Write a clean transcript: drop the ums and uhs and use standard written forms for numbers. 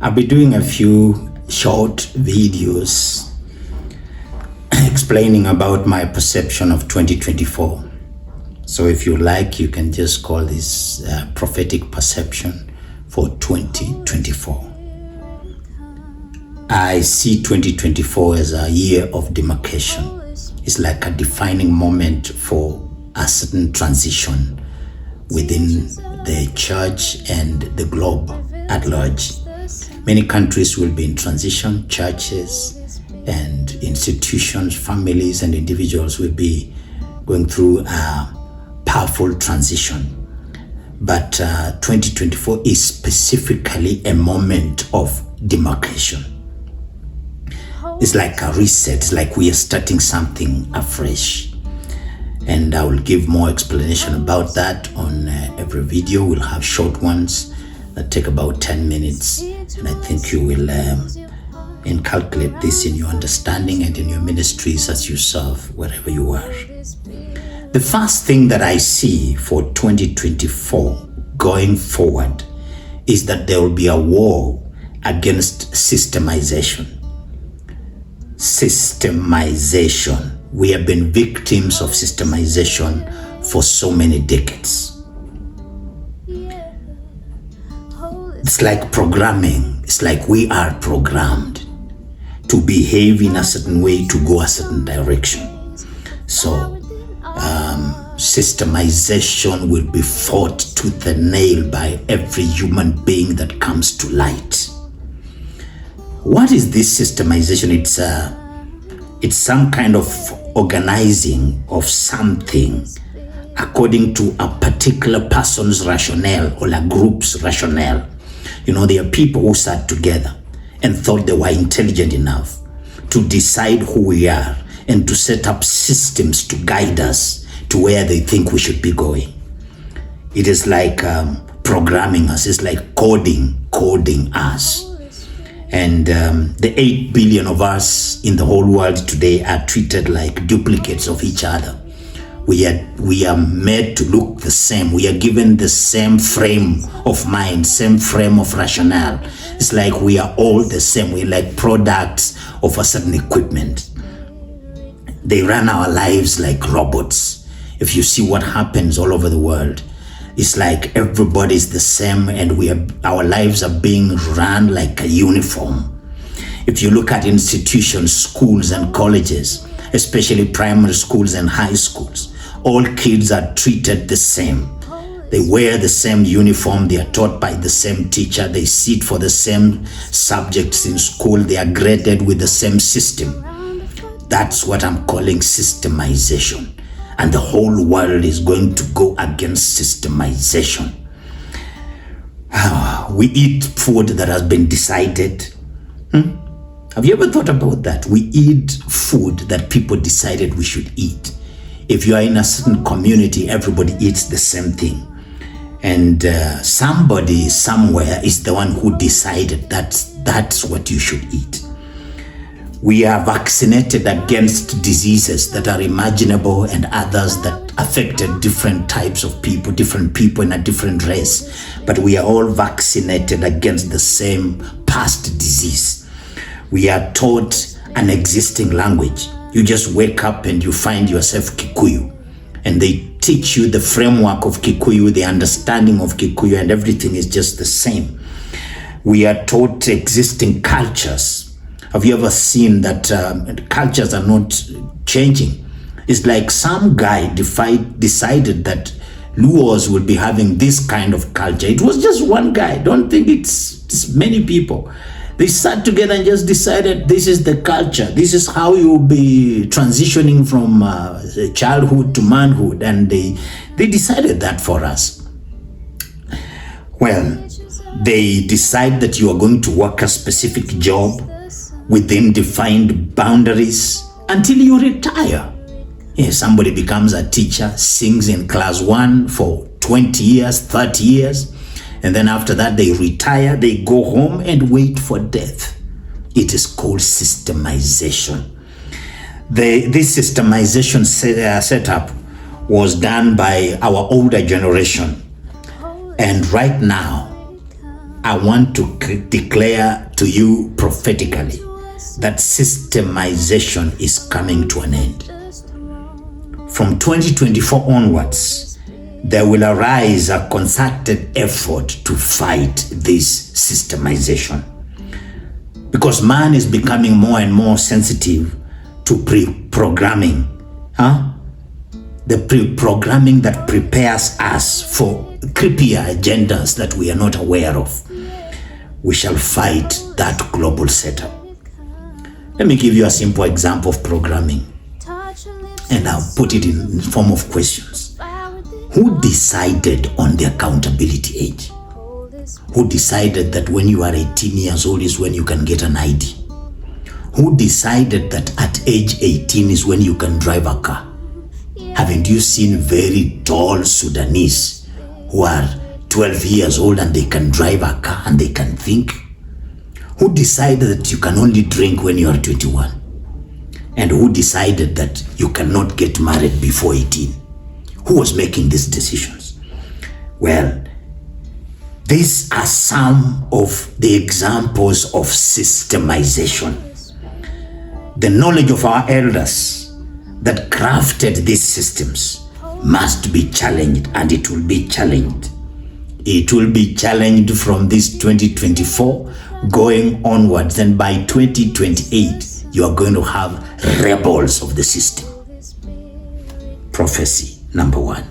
I'll be doing a few short videos explaining about my perception of 2024. So if you like, you can just call this Prophetic Perception for 2024. I see 2024 as a year of demarcation. It's like a defining moment for a certain transition within the church and the globe at large. Many countries will be in transition. Churches and institutions, families and individuals will be going through a powerful transition. But 2024 is specifically a moment of demarcation. It's like a reset. It's like we are starting something afresh. And I will give more explanation about that on every video. We'll have short ones that take about 10 minutes. And I think you will inculcate this in your understanding and in your ministries as you serve wherever you are. The first thing that I see for 2024 going forward is that there will be a war against systemization. Systemization. We have been victims of systemization for so many decades. It's like programming. It's like we are programmed to behave in a certain way, to go a certain direction. So systemization will be fought tooth and nail by every human being that comes to light. What is this systemization? It's some kind of organizing of something according to a particular person's rationale or a group's rationale. You know, there are people who sat together and thought they were intelligent enough to decide who we are and to set up systems to guide us to where they think we should be going. It is like programming us. It's like coding us. And the 8 billion of us in the whole world today are treated like duplicates of each other. We are made to look the same. We are given the same frame of mind, same frame of rationale. It's like we are all the same. We're like products of a certain equipment. They run our lives like robots. If you see what happens all over the world, it's like everybody's the same and our lives are being run like a uniform. If you look at institutions, schools and colleges, especially primary schools and high schools, all kids are treated the same. They wear the same uniform, they are taught by the same teacher, they sit for the same subjects in school, they are graded with the same system. That's what I'm calling systemization. And the whole world is going to go against systemization. We eat food that has been decided. Have you ever thought about that? We eat food that people decided we should eat. If you are in a certain community, everybody eats the same thing. And somebody somewhere is the one who decided that's what you should eat. We are vaccinated against diseases that are imaginable and others that affected different types of people, different people in a different race. But we are all vaccinated against the same past disease. We are taught an existing language. You just wake up and you find yourself Kikuyu. And they teach you the framework of Kikuyu, the understanding of Kikuyu, and everything is just the same. We are taught existing cultures. Have you ever seen that cultures are not changing? It's like some guy decided that Luos will be having this kind of culture. It was just one guy. Don't think it's many people. They sat together and just decided this is the culture. This is how you'll be transitioning from childhood to manhood. And they decided that for us. Well, they decide that you are going to work a specific job within defined boundaries until you retire. Yeah, somebody becomes a teacher, sings in class 1 for 20 years, 30 years, and then after that they retire, they go home and wait for death. It is called systemization. This systemization setup was done by our older generation. And right now, I want to declare to you prophetically that systemization is coming to an end. From 2024 onwards, there will arise a concerted effort to fight this systemization, because man is becoming more and more sensitive to pre-programming. The pre-programming that prepares us for creepier agendas that we are not aware of. We shall fight that global setup. Let me give you a simple example of programming, and I'll put it in form of questions. Who decided on the accountability age? Who decided that when you are 18 years old is when you can get an ID? Who decided that at age 18 is when you can drive a car? Haven't you seen very tall Sudanese who are 12 years old and they can drive a car and they can think? Who decided that you can only drink when you are 21? And who decided that you cannot get married before 18? Who was making these decisions? Well, these are some of the examples of systemization. The knowledge of our elders that crafted these systems must be challenged, and it will be challenged. It will be challenged from this 2024 going onwards, and by 2028 you are going to have rebels of the system. Prophecy number 1.